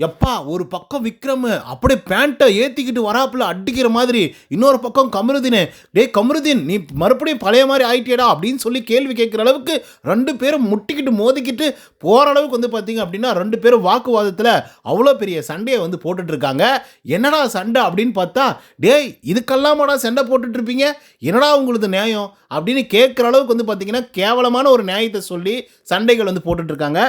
எப்பா ஒரு பக்கம் விக்ரம் அப்படியே பேண்ட்டை ஏற்றிக்கிட்டு வராப்புல அடிக்கிற மாதிரி, இன்னொரு பக்கம் கமருதீன், டே கமருதீன் நீ மறுபடியும் பழைய மாதிரி ஆயிட்டியடா அப்படின்னு சொல்லி கேள்வி கேட்குற அளவுக்கு ரெண்டு பேரும் முட்டிக்கிட்டு மோதிக்கிட்டு போகிற அளவுக்கு வந்து பார்த்தீங்க அப்படின்னா ரெண்டு பேரும் வாக்குவாதத்தில் அவ்வளோ பெரிய சண்டையை வந்து போட்டுட்ருக்காங்க. என்னடா சண்டை அப்படின்னு பார்த்தா, டேய் இதுக்கெல்லாமாடா சண்டை போட்டுட்ருப்பீங்க, என்னடா உங்களுக்கு நியாயம் அப்படின்னு கேட்குற அளவுக்கு வந்து பார்த்தீங்கன்னா கேவலமான ஒரு நியாயத்தை சொல்லி சண்டைகள் வந்து போட்டுட்ருக்காங்க.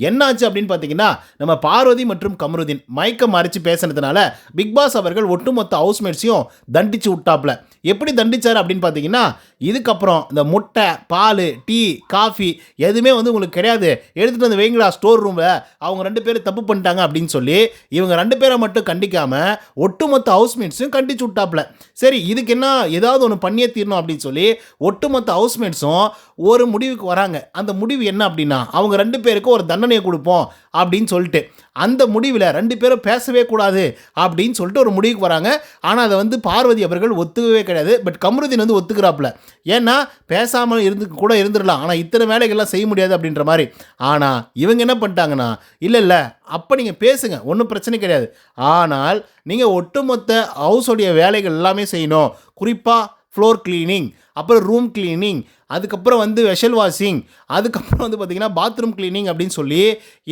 என்னாச்சு அப்படின்னு பார்த்தீங்கன்னா, நம்ம பார்வதி மற்றும் கமருதீன் மயக்கம் மறைச்சு பேசுனதுனால பிக் பாஸ் அவர்கள் ஒட்டுமொத்த ஹவுஸ்மேட்ஸையும் தண்டிச்சு விட்டாப்ல. எப்படி தண்டிச்சார் அப்படின்னு பார்த்தீங்கன்னா, இதுக்கப்புறம் இந்த முட்டை, பால், டீ, காஃபி எதுவுமே வந்து உங்களுக்கு கிடையாது, எடுத்துகிட்டு வந்து வைங்களா ஸ்டோர் ரூமில், அவங்க ரெண்டு பேரும் தப்பு பண்ணிட்டாங்க அப்படின்னு சொல்லி இவங்க ரெண்டு பேரை மட்டும் கண்டிக்காமல் ஒட்டுமொத்த ஹவுஸ்மேட்ஸையும் கண்டிச்சு விட்டாப்ல. சரி இதுக்கு என்ன ஏதாவது ஒன்று பண்ணியே தீரணும் அப்படின்னு சொல்லி ஒட்டுமொத்த ஹவுஸ்மேட்ஸும் ஒரு முடிவுக்கு வராங்க. அந்த முடிவு என்ன அப்படின்னா, அவங்க ரெண்டு பேருக்கு ஒரு தண்டனையை கொடுப்போம் அப்படின்னு சொல்லிட்டு அந்த முடிவில் ரெண்டு பேரும் பேசவே கூடாது அப்படின்னு சொல்லிட்டு ஒரு முடிவுக்கு வராங்க. ஆனால் அதை வந்து பார்வதி அவர்கள் ஒத்துக்கவே கிடையாது. பட் கமருதீன் வந்து ஒத்துக்கிறாப்புல. ஏன்னா பேசாமல் கூட இருந்துடலாம், ஆனால் இத்தனை வேலைகள்லாம் செய்ய முடியாது அப்படின்ற மாதிரி. ஆனால் இவங்க என்ன பண்ணிட்டாங்கன்னா, இல்லை அப்போ நீங்கள் பேசுங்க, ஒன்றும் பிரச்சனை கிடையாது, ஆனால் நீங்கள் ஒட்டுமொத்த ஹவுஸோடைய வேலைகள் எல்லாமே செய்யணும், குறிப்பாக ஃப்ளோர் கிளீனிங், அப்புறம் ரூம் கிளீனிங், அதுக்கப்புறம் வந்து வெஷல் வாஷிங், அதுக்கப்புறம் வந்து பார்த்திங்கன்னா பாத்ரூம் கிளீனிங் அப்படின்னு சொல்லி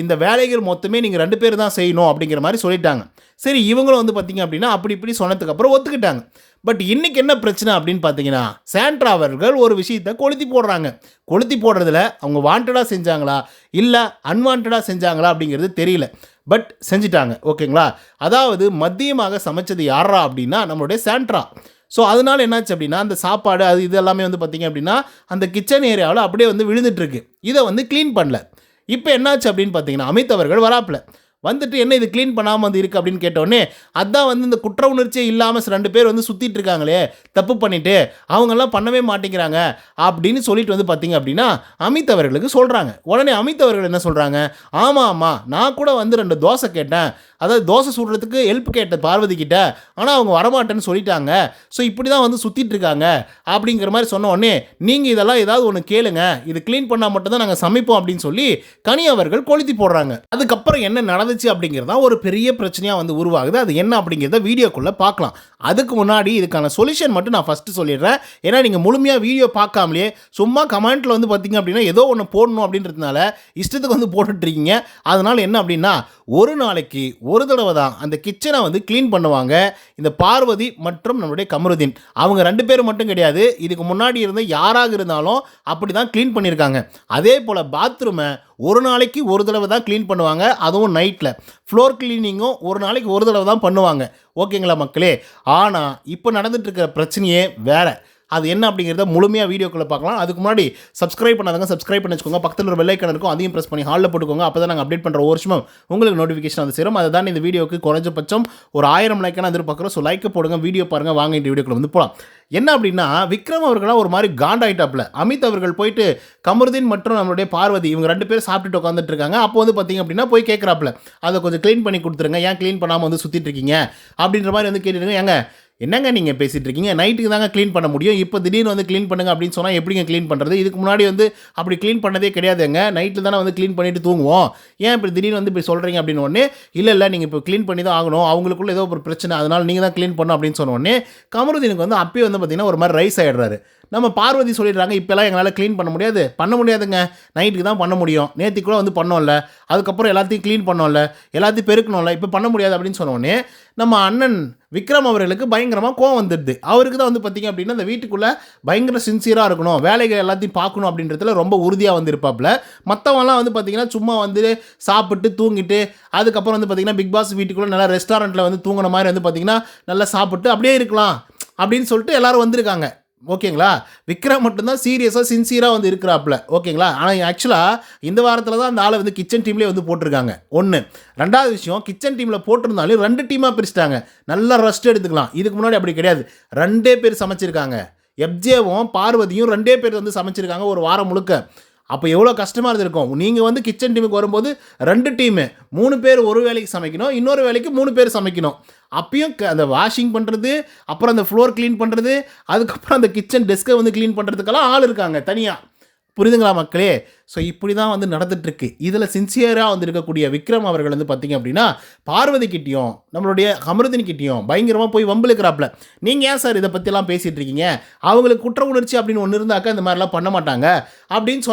இந்த வேலைகள் மொத்தமே நீங்கள் ரெண்டு பேர் தான் செய்யணும் அப்படிங்கிற மாதிரி சொல்லிட்டாங்க. சரி இவங்களும் வந்து பார்த்திங்க அப்படின்னா அப்படி இப்படி சொன்னதுக்கப்புறம் ஒத்துக்கிட்டாங்க. பட் இன்றைக்கி என்ன பிரச்சனை அப்படின்னு பார்த்தீங்கன்னா, சாண்ட்ரா அவர்கள் ஒரு விஷயத்தை கொளுத்தி போடுறாங்க. கொளுத்தி போடுறதுல அவங்க வாண்டடாக செஞ்சாங்களா இல்லை அன்வான்டாக செஞ்சாங்களா அப்படிங்கிறது தெரியல, பட் செஞ்சிட்டாங்க. ஓகேங்களா? அதாவது மதியமாக சமைச்சது யாரா அப்படின்னா நம்மளுடைய சாண்ட்ரா. ஸோ அதனால் என்னாச்சு அப்படின்னா, அந்த சாப்பாடு அது இது எல்லாமே வந்து பார்த்திங்க அப்படின்னா அந்த கிச்சன் ஏரியாவில் அப்படியே வந்து விழுந்துட்டுருக்கு. இதை வந்து க்ளீன் பண்ணல. இப்போ என்னாச்சு அப்படின்னு பார்த்தீங்கன்னா, அமித் அவர்கள் வராப்பில் வந்துட்டு என்ன இது க்ளீன் பண்ணாமல் வந்து இருக்குது அப்படின்னு கேட்டோடனே, அதான் வந்து இந்த குற்ற உணர்ச்சியே இல்லாமல் ரெண்டு பேர் வந்து சுற்றிட்டு இருக்காங்களே தப்பு பண்ணிவிட்டு, அவங்கெல்லாம் பண்ணவே மாட்டேங்கிறாங்க அப்படின்னு சொல்லிட்டு வந்து பார்த்திங்க அப்படின்னா அமித் அவர்களுக்கு சொல்கிறாங்க. உடனே அமித் அவர்கள் என்ன சொல்கிறாங்க, ஆமாம் நான் கூட வந்து 2 தோசை கேட்டேன், அதாவது தோசை சுடுறதுக்கு ஹெல்ப் கேட்டேன் பார்வதி கிட்ட, ஆனால் அவங்க வரமாட்டேன்னு சொல்லிட்டாங்க, ஸோ இப்படி தான் வந்து சுற்றிட்டு இருக்காங்க அப்படிங்கிற மாதிரி சொன்ன உடனே, நீங்கள் இதெல்லாம் ஏதாவது ஒன்று கேளுங்க, இது க்ளீன் பண்ணால் மட்டும்தான் நாங்கள் சமைப்போம் அப்படின்னு சொல்லி கனி அவர்கள் கொளுத்தி போடுறாங்க. அதுக்கப்புறம் என்ன நடந்துச்சு அப்படிங்கிறது தான் ஒரு பெரிய பிரச்சனையாக வந்து உருவாகுது. அது என்ன அப்படிங்கிறத வீடியோக்குள்ளே பார்க்கலாம். அதுக்கு முன்னாடி இதுக்கான சொல்யூஷன் மட்டும் நான் ஃபஸ்ட்டு சொல்லிடுறேன். ஏன்னா நீங்கள் முழுமையாக வீடியோ பார்க்காமலே சும்மா கமெண்ட்டில் வந்து பார்த்திங்க அப்படின்னா ஏதோ ஒன்று போடணும் அப்படின்றதுனால இஷ்டத்துக்கு வந்து போட்டுட்ருக்கீங்க. அதனால் என்ன அப்படின்னா, ஒரு நாளைக்கு ஒரு தடவை தான் அந்த கிச்சனை வந்து க்ளீன் பண்ணுவாங்க இந்த பார்வதி மற்றும் நம்மளுடைய கமருதீன். அவங்க ரெண்டு பேரும் மட்டும் கிடையாது, இதுக்கு முன்னாடி இருந்த யாராக இருந்தாலும் அப்படி தான் க்ளீன் பண்ணியிருக்காங்க. அதே போல் பாத்ரூமை ஒரு நாளைக்கு ஒரு தடவை தான் க்ளீன் பண்ணுவாங்க, அதுவும் நைட்டில். ஃப்ளோர் கிளீனிங்கும் ஒரு நாளைக்கு ஒரு தடவை தான் பண்ணுவாங்க. ஓகேங்களா மக்களே? ஆனால் இப்போ நடந்துகிட்ருக்கிற பிரச்சனையே வேறு. அது என்ன அப்படிங்கிறத முழுமையாக வீடியோக்குள்ளே பார்க்கலாம். அதுக்கு முன்னாடி சப்ஸ்கிரைப் பண்ணாதவங்க சப்ஸ்கிரைப் பண்ணி வச்சுக்கோங்க. பக்கத்தில் ஒரு பெல் ஐக்கான் இருக்கும், அதையும் ப்ரெஸ் பண்ணி ஹாலில் போட்டுக்கோங்க. அப்போ தான் நாங்கள் அப்டேட் பண்ணுற ஒரு வருஷமும் உங்களுக்கு நோட்டிஃபிகேஷன் வந்து சேரும். அதை தான் இந்த வீடியோக்கு குறைஞ்சபட்சம் ஒரு 1000 லைக்கான எதிர்பார்க்குறோம். ஸோ லைக்கை போடுங்க, வீடியோ பாருங்கள், வாங்க இந்த வீடியோக்குள்ள வந்து போகலாம். என்ன அப்படின்னா, விக்ரம் அவர்களாக ஒரு மாதிரி காண்டாயிட்டாப்ல. அமித் அவர்கள் போயிட்டு கமருதீன் மற்றும் நம்மளுடைய பார்வதி இவங்க ரெண்டு பேரும் சாப்பிட்டுட்டு உட்காந்துட்டு இருக்காங்க. அப்போ வந்து பார்த்திங்க அப்படின்னா போய் கேட்குறாப்புல, அதை கொஞ்சம் க்ளீன் பண்ணி கொடுத்துருங்க, ஏன் க்ளீன் பண்ணாமல் வந்து சுற்றிட்டு இருக்கீங்க அப்படின்ற மாதிரி வந்து கேட்டுருங்க. ஏங்க என்னங்க நீங்கள் பேசிகிட்டு இருக்கீங்க, நைட்டுக்கு தாங்க க்ளீன் பண்ண முடியும், இப்போ திடீர்னு வந்து க்ளீன் பண்ணுங்க அப்படின்னு சொன்னால் எப்படிங்க க்ளீன் பண்ணுறது, இதுக்கு முன்னாடி வந்து அப்படி க்ளீன் பண்ணதே கிடையாதுங்க, நைட்டில் தானே வந்து க்ளீன் பண்ணிவிட்டு தூங்குவோம், ஏன் இப்படி திடீர்னு வந்து இப்படி சொல்கிறீங்க அப்படின்னு ஒன்று. இல்லை நீங்கள் இப்போ க்ளீன் பண்ணி தான் ஆகணும், அவங்களுக்குள்ள ஏதோ ஒரு பிரச்சனை, அதனால் நீங்கள் தான் க்ளீன் பண்ணணும் அப்படின்னு சொன்ன உடனே கமருதீனுக்கு வந்து அப்பயே வந்து பார்த்திங்கன்னா ஒரு மாதிரி ரைஸ் ஆகிடுறாரு. நம்ம பார்வதி சொல்லிடுறாங்க, இப்போல்லாம் எங்களால் க்ளீன் பண்ண முடியாதுங்க, நைட்டுக்கு தான் பண்ண முடியும், நேற்றுக்கு கூட வந்து பண்ணோம்ல, அதுக்கப்புறம் எல்லாத்தையும் க்ளீன் பண்ணோம்ல, எல்லாத்தையும் பெருக்கணும்ல, இப்போ பண்ண முடியாது அப்படின்னு சொன்னோடனே நம்ம அண்ணன் விக்ரம் அவர்களுக்கு பயங்கரமாக கோவம் வந்துடுது. அவருக்கு தான் வந்து பார்த்திங்க அப்படின்னா இந்த வீட்டுக்குள்ளே பயங்கர சின்சியராக இருக்கணும், வேலைகள் எல்லாத்தையும் பார்க்கணும் அப்படின்றதுல ரொம்ப உறுதியாக வந்து இருப்பாப்புல. மற்றவங்களாம் வந்து பார்த்திங்கன்னா சும்மா வந்து சாப்பிட்டு தூங்கிட்டு அதுக்கப்புறம் வந்து பார்த்திங்கன்னா பிக் பாஸ் வீட்டுக்குள்ளே நல்லா ரெஸ்டாரண்ட்டில் வந்து தூங்கின மாதிரி வந்து பார்த்திங்கன்னா நல்லா சாப்பிட்டு அப்படியே இருக்கலாம் அப்படின்னு சொல்லிட்டு எல்லோரும் வந்திருக்காங்க. ஓகேங்களா? விக்ரம் மட்டும்தான் சீரியஸாக சின்சியராக வந்து இருக்கிறாப்புல. ஓகேங்களா? ஆனால் ஆக்சுவலாக இந்த வாரத்தில் தான் அந்த ஆளை வந்து கிச்சன் டீம்லேயே வந்து போட்டிருக்காங்க. ஒன்று. ரெண்டாவது விஷயம், கிச்சன் டீமில் போட்டிருந்தாலும் 2 டீமாக பிரிச்சிட்டாங்க, நல்லா ரெஸ்ட் எடுத்துக்கலாம். இதுக்கு முன்னாடி அப்படி கிடையாது, 2 பேர் சமைச்சிருக்காங்க. எப்ஜேவும் பார்வதியும் 2 பேர் வந்து சமைச்சிருக்காங்க ஒரு வாரம் முழுக்க. அப்போ எவ்வளோ கஷ்டமாக இருந்திருக்கும். நீங்கள் வந்து கிச்சன் டீமுக்கு வரும்போது 2 டீமு, 3 பேர் ஒரு வேலைக்கு சமைக்கணும், இன்னொரு வேலைக்கு 3 பேர் சமைக்கணும். அப்பயும் அந்த வாஷிங் பண்ணுறது, அப்புறம் அந்த ஃப்ளோர் க்ளீன் பண்ணுறது, அதுக்கப்புறம் அந்த கிச்சன் டெஸ்க்கை வந்து க்ளீன் பண்ணுறதுக்கெல்லாம் ஆள் இருக்காங்க தனியாக. புரியுதுங்களா மக்களே? ஸோ இப்படி தான் வந்து நடந்துட்டுருக்கு. இதில் சின்சியராக வந்து இருக்கக்கூடிய விக்ரம் அவர்கள் வந்து பார்த்திங்க அப்படின்னா பார்வதி கிட்டேயும் நம்மளுடைய கமருதீன் கிட்டேயும் பயங்கரமாக போய் வம்பிழுக்கிறாப்புல. நீங்கள் ஏன் சார் இதை பற்றிலாம் பேசிகிட்டு இருக்கீங்க, அவங்களுக்கு குற்ற உணர்ச்சி அப்படின்னு ஒன்று இருந்தாக்கா இந்த மாதிரிலாம் பண்ண மாட்டாங்க அப்படின்னு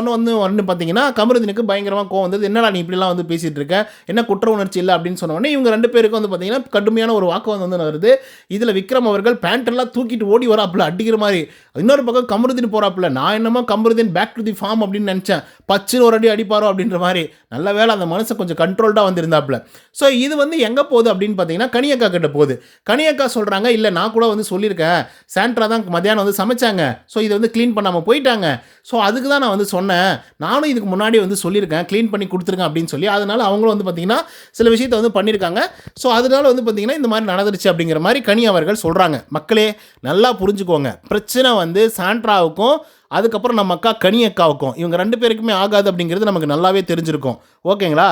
ஒன்று பார்த்தீங்கன்னா பார்த்தீங்கன்னா பயங்கரமாக கோவம் வந்தது. என்னடா நீ இப்படிலாம் வந்து பேசிகிட்டு இருக்க, என்ன குற்ற உணர்ச்சி இல்லை அப்படின்னு சொன்னோடனே இவங்க 2 பேருக்கும் வந்து பார்த்தீங்கன்னா கடுமையான ஒரு வாக்குவாதம் வந்து வருது. இதில் விக்ரம் அவர்கள் பேண்டெல்லாம் தூக்கிட்டு ஓடி வராப்புல அடிக்கிற மாதிரி. இன்னொரு பக்கம் கமருதீன் போகிறாப்புல. நான் என்னமோ Kamarudeen back to the form அப்படின்னு நினச்சேன், பச்சுன்னு ஒரு அடி அடிப்பாரோ அப்படின்ற மாதிரி. நல்ல வேலை அந்த மனுஷன் கொஞ்சம் கண்ட்ரோல்டாக வந்திருந்தாப்புல. ஸோ இது வந்து எங்கே போகுது அப்படின்னு பார்த்தீங்கன்னா கனியக்கா கிட்ட போகுது. கனியக்கா சொல்கிறாங்க, இல்லை நான் கூட வந்து சொல்லியிருக்கேன், சாண்ட்ரா தான் மத்தியானம் வந்து சமைச்சாங்க, ஸோ இதை வந்து க்ளீன் பண்ணாமல் போயிட்டாங்க, ஸோ அதுக்கு தான் நான் வந்து சொன்னேன், நானும் இதுக்கு முன்னாடி வந்து சொல்லியிருக்கேன் க்ளீன் பண்ணி கொடுத்துருக்கேன் அப்படின்னு சொல்லி. அதனால் அவங்களும் வந்து பார்த்திங்கன்னா சில விஷயத்தை வந்து பண்ணியிருக்காங்க. ஸோ அதனால வந்து பார்த்திங்கன்னா இந்த மாதிரி நடந்துருச்சு அப்படிங்கிற மாதிரி கனி அவர்கள் சொல்கிறாங்க. மக்களே நல்லா புரிஞ்சுக்கோங்க, பிரச்சனை வந்து சாண்ட்ராவுக்கும் அதுக்கப்புறம் நம்ம அக்கா கனி அக்காவுக்கும், இவங்க 2 பேருக்குமே ஆகாது அப்படிங்கிறது நமக்கு நல்லாவே தெரிஞ்சிருக்கும். ஓகேங்களா?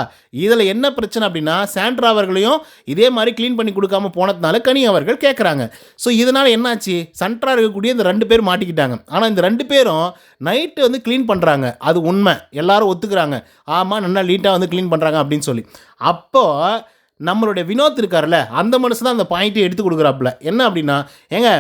இதில் என்ன பிரச்சனை அப்படின்னா சாண்ட்ரா அவர்களையும் இதே மாதிரி க்ளீன் பண்ணி கொடுக்காம போனதுனால கனி அவர்கள் கேட்குறாங்க. ஸோ இதனால் என்னாச்சு, சாண்ட்ரா இருக்கக்கூடிய இந்த 2 பேர் மாட்டிக்கிட்டாங்க. ஆனால் இந்த 2 பேரும் நைட்டு வந்து க்ளீன் பண்ணுறாங்க, அது உண்மை, எல்லாரும் ஒத்துக்கிறாங்க. ஆமாம், நல்லா நீட்டாக வந்து க்ளீன் பண்ணுறாங்க அப்படின்னு சொல்லி. அப்போது நம்மளுடைய வினோத் இருக்கார்ல, அந்த மனுஷன் தான் அந்த பாயிண்ட்டை எடுத்து கொடுக்குறாப்புல. என்ன அப்படின்னா, ஏங்க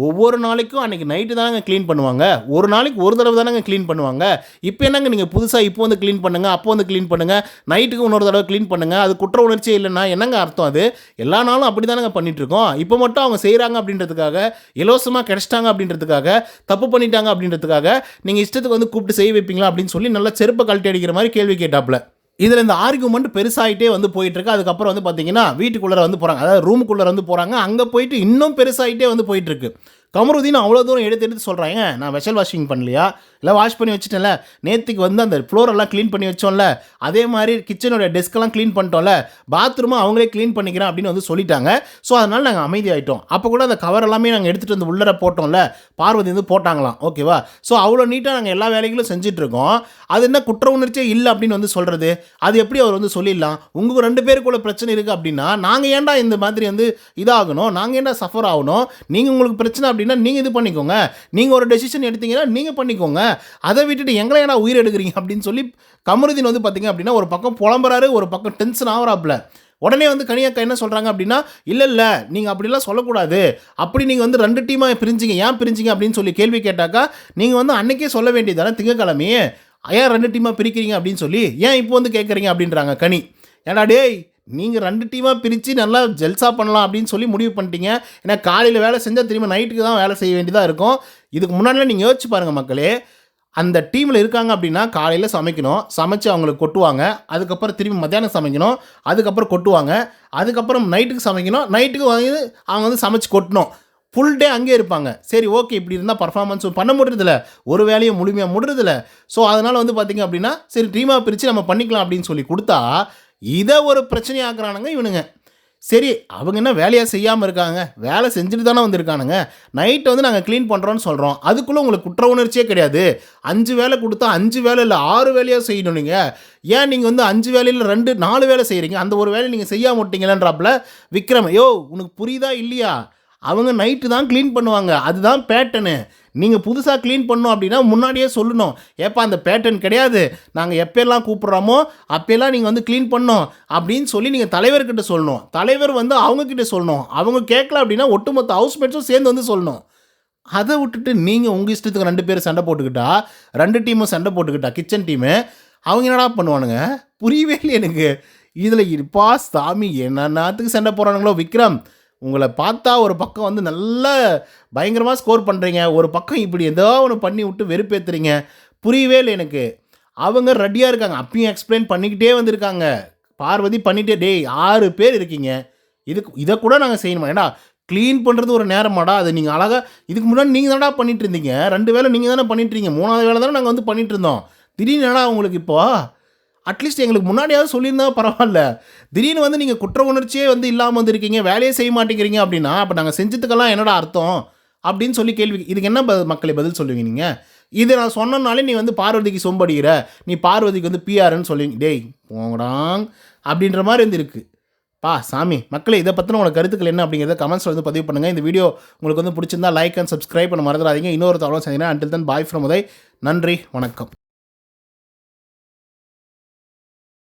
ஒவ்வொரு நாளைக்கும் அன்றைக்கி நைட்டு தானங்க க்ளீன் பண்ணுவாங்க, ஒரு நாளைக்கு ஒரு தடவை தானங்க க்ளீன் பண்ணுவாங்க, இப்போ என்னங்க நீங்கள் புதுசாக இப்போ வந்து க்ளீன் பண்ணுங்கள், அப்போ வந்து க்ளீன் பண்ணுங்கள், நைட்டுக்கு இன்னொரு தடவை க்ளீன் பண்ணுங்கள், அது குற்ற உணர்ச்சியே இல்லைன்னா என்னங்க அர்த்தம்? அது எல்லா நாளும் அப்படி தானங்க பண்ணிகிட்ருக்கோம். இப்போ மட்டும் அவங்க செய்கிறாங்க அப்படின்றதுக்காக, இலவசமாக கிடச்சிட்டாங்க அப்படின்றதுக்காக, தப்பு பண்ணிட்டாங்க அப்படின்றதுக்காக நீங்கள் இஷ்டத்துக்கு வந்து கூப்பிட்டு செய்ய வைப்பீங்களா அப்படின்னு சொல்லி நல்லா செருப்பை கழட்டி அடிக்கிற மாதிரி கேள்வி கேட்டாப்புல. இதில் இந்த ஆர்குமெண்ட் பெருசாகிட்டே வந்து போயிட்டுருக்கு. அதுக்கப்புறம் வந்து பார்த்தீங்கன்னா வீட்டுக்குள்ளே வந்து போகிறாங்க, அதாவது ரூமுக்குள்ளே வந்து போகிறாங்க. அங்கே போயிட்டு இன்னும் பெருசாகிட்டே வந்து போயிட்டுருக்கு. கமருதீன் அவ்வளோ தூரம் எடுத்து சொல்கிறாங்க, நான் வெஷல் வாஷிங் பண்ணலையா, இல்லை வாஷ் பண்ணி வச்சுட்டேன்ல, நேற்றுக்கு வந்து அந்த ஃப்ளோரெல்லாம் க்ளீன் பண்ணி வச்சோம்ல, அதே மாதிரி கிச்சனுடைய டெஸ்க்கெல்லாம் க்ளீன் பண்ணிட்டோம்ல, பாத்ரூமை அவங்களே க்ளீன் பண்ணிக்கிறேன் அப்படின்னு வந்து சொல்லிட்டாங்க. ஸோ அதனால் நாங்கள் அமைதியாகிட்டோம். அப்போ கூட அந்த கவர் எல்லாமே நாங்கள் எடுத்துகிட்டு வந்து உள்ளர போட்டோம்ல, பார்வதி வந்து போட்டாங்களாம். ஓகேவா? ஸோ அவ்வளோ நீட்டாக நாங்கள் எல்லா வேலைகளும் செஞ்சிட்ருக்கோம். அது என்ன குற்ற உணர்ச்சியே இல்லை அப்படின்னு வந்து சொல்கிறது, அது எப்படி அவர் வந்து சொல்லிடலாம்? உங்கள் 2 பேருக்குள்ள பிரச்சனை இருக்குது அப்படின்னா நாங்கள் ஏன்டா இந்த மாதிரி வந்து இதாகணும், நாங்கள் ஏன்டா சஃபர் ஆகணும்? நீங்கள் உங்களுக்கு பிரச்சனை அப்படின்னா நீங்கள் இது பண்ணிக்கோங்க, நீங்கள் ஒரு டெசிஷன் எடுத்தீங்கன்னா நீங்கள் பண்ணிக்கோங்க, அதை விட்டுட்டு எங்களை ஏன்னா உயிர் எடுக்கிறீங்க அப்படின்னு சொல்லி கமருதீன் வந்து பார்த்தீங்க அப்படின்னா ஒரு பக்கம் புலம்புறாரு, ஒரு பக்கம் டென்ஷன் ஆகிறாப்புல. உடனே வந்து கனியக்கா என்ன சொல்கிறாங்க அப்படின்னா, இல்லை நீங்கள் அப்படிலாம் சொல்லக்கூடாது, அப்படி நீங்கள் வந்து 2 டீமாக பிரிஞ்சிங்க, ஏன் பிரிஞ்சிங்க அப்படின்னு சொல்லி கேள்வி கேட்டாக்கா நீங்கள் வந்து அன்றைக்கே சொல்ல வேண்டியதானே, திங்கக்கிழமையே ஏன் 2 டீமாக பிரிக்கிறீங்க அப்படின்னு சொல்லி, ஏன் இப்போ வந்து கேட்குறீங்க அப்படின்றாங்க கனி. ஏடா டேய், நீங்கள் 2 டீமாக பிரித்து நல்லா ஜெல்சா பண்ணலாம் அப்படின்னு சொல்லி முடிவு பண்ணிட்டீங்க. ஏன்னா காலையில் வேலை செஞ்சால் திரும்ப நைட்டுக்கு தான் வேலை செய்ய வேண்டியதாக இருக்கும். இதுக்கு முன்னாடிலாம் நீங்கள் யோசிச்சு பாருங்கள் மக்களே, அந்த டீமில் இருக்காங்க அப்படின்னா காலையில் சமைக்கணும், சமைச்சு அவங்களுக்கு கொட்டுவாங்க, அதுக்கப்புறம் திரும்பி மத்தியானம் சமைக்கணும், அதுக்கப்புறம் கொட்டுவாங்க, அதுக்கப்புறம் நைட்டுக்கு சமைக்கணும், நைட்டுக்கு வந்து அவங்க வந்து சமைச்சு கொட்டணும், ஃபுல் டே அங்கே இருப்பாங்க. சரி ஓகே, இப்படி இருந்தால் பர்ஃபார்மன்ஸும் பண்ண முடியறதில்ல, ஒரு வேலையும் முழுமையாக முடியறதில்ல. ஸோ அதனால் வந்து பார்த்திங்க அப்படின்னா சரி டீமாக பிரித்து நம்ம பண்ணிக்கலாம் அப்படின்னு சொல்லி கொடுத்தா இதை ஒரு பிரச்சனையாக்குறானுங்க இவனுங்க. சரி அவங்க என்ன வேலையாக செய்யாமல் இருக்காங்க, வேலை செஞ்சுட்டு தானே வந்திருக்கானுங்க, நைட்டை வந்து நாங்கள் க்ளீன் பண்ணுறோன்னு சொல்கிறோம், அதுக்குள்ளே உங்களுக்கு குற்ற உணர்ச்சியே கிடையாது. 5 வேலை கொடுத்தா 5 வேலை இல்லை 6 வேலையாக செய்யணும். நீங்கள் ஏன் நீங்கள் வந்து 5 வேலையில் 4 வேலை செய்கிறீங்க, அந்த ஒரு வேலையை நீங்கள் செய்யாம விட்டீங்களேன்றாப்புல விக்ரம். யோ உனக்கு புரியுதா இல்லையா, அவங்க நைட்டு தான் க்ளீன் பண்ணுவாங்க, அதுதான் பேட்டர்னு. நீங்கள் புதுசாக க்ளீன் பண்ணோம் அப்படின்னா முன்னாடியே சொல்லணும், ஏப்பா அந்த பேட்டர்ன் கிடையாது, நாங்கள் எப்போல்லாம் கூப்பிட்றோமோ அப்போல்லாம் நீங்கள் வந்து க்ளீன் பண்ணோம் அப்படின்னு சொல்லி நீங்கள் தலைவர்கிட்ட சொல்லணும். தலைவர் வந்து அவங்கக்கிட்ட சொல்லணும். அவங்க கேட்கல அப்படின்னா ஒட்டுமொத்த ஹவுஸ்மேட்ஸும் சேர்ந்து வந்து சொல்லணும். அதை விட்டுட்டு நீங்கள் உங்கள் இஷ்டத்துக்கு 2 பேர் சண்டை போட்டுக்கிட்டா, 2 டீமும் சண்டை போட்டுக்கிட்டா, கிச்சன் டீமு அவங்க என்னடா பண்ணுவானுங்க, புரியவே இல்லை எனக்கு. இதில் இருப்பா சாமி என்னத்துக்கு சண்டை போடுறானுங்களோ. விக்ரம், உங்களை பார்த்தா ஒரு பக்கம் வந்து நல்லா பயங்கரமாக ஸ்கோர் பண்ணுறீங்க, ஒரு பக்கம் இப்படி ஏதோ ஒன்று பண்ணி விட்டு வெறுப்பேற்றுறீங்க, புரியவே இல்லை எனக்கு. அவங்க ரெடியாக இருக்காங்க, அப்பயும் எக்ஸ்பிளைன் பண்ணிக்கிட்டே வந்திருக்காங்க. பார்வதி பண்ணிகிட்டே, டேய் 6 பேர் இருக்கீங்க, இதை கூட நாங்கள் செய்யணுமா, ஏடா க்ளீன் பண்ணுறது ஒரு நேரமாடா, அது நீங்கள் அழகாக இதுக்கு முன்னாடி நீங்கள் தானடா பண்ணிகிட்டு இருந்தீங்க, 2 வேலை நீங்கள் தானே பண்ணிட்டுருங்க, 3வது வேலை தானே நாங்கள் வந்து பண்ணிகிட்டு இருந்தோம், திடீர்னு என்னடா உங்களுக்கு இப்போ, அட்லீஸ்ட் எங்களுக்கு முன்னாடியாவது சொல்லியிருந்தா பரவாயில்ல, திடீர்னு வந்து நீங்கள் குற்ற உணர்ச்சியே வந்து இல்லாமல் வந்துருக்கீங்க, வேலையே செய்ய மாட்டேங்கிறீங்க அப்படின்னா அப்போ நாங்கள் செஞ்சதுக்கெல்லாம் என்னடா அர்த்தம் அப்படின்னு சொல்லி கேள்வி. இதுக்கு என்ன மக்களை பதில் சொல்லுவீங்க நீங்கள்? இது நான் சொன்னனாலே நீ வந்து பார்வதிக்கு சொம்படிக்கிற, நீ பார்வதிக்கு வந்து பிஆர்ன்னு சொல்லுவீங்க. டேய் போங்கடாங் அப்படின்ற மாதிரி வந்து இருக்குது. சாமி மக்களே, இதை பற்றின உங்களோட கருத்துக்கள் என்ன அப்படிங்கிறத கமெண்ட்ஸில் வந்து பதிவு பண்ணுங்கள். இந்த வீடியோ உங்களுக்கு வந்து பிடிச்சிருந்தா லைக் அண்ட் சப்ஸ்கிரைப் பண்ண மறந்துடாதீங்க. இன்னொரு தகவலும் செஞ்சீங்கன்னா until than bye from Uday. நன்றி, வணக்கம்.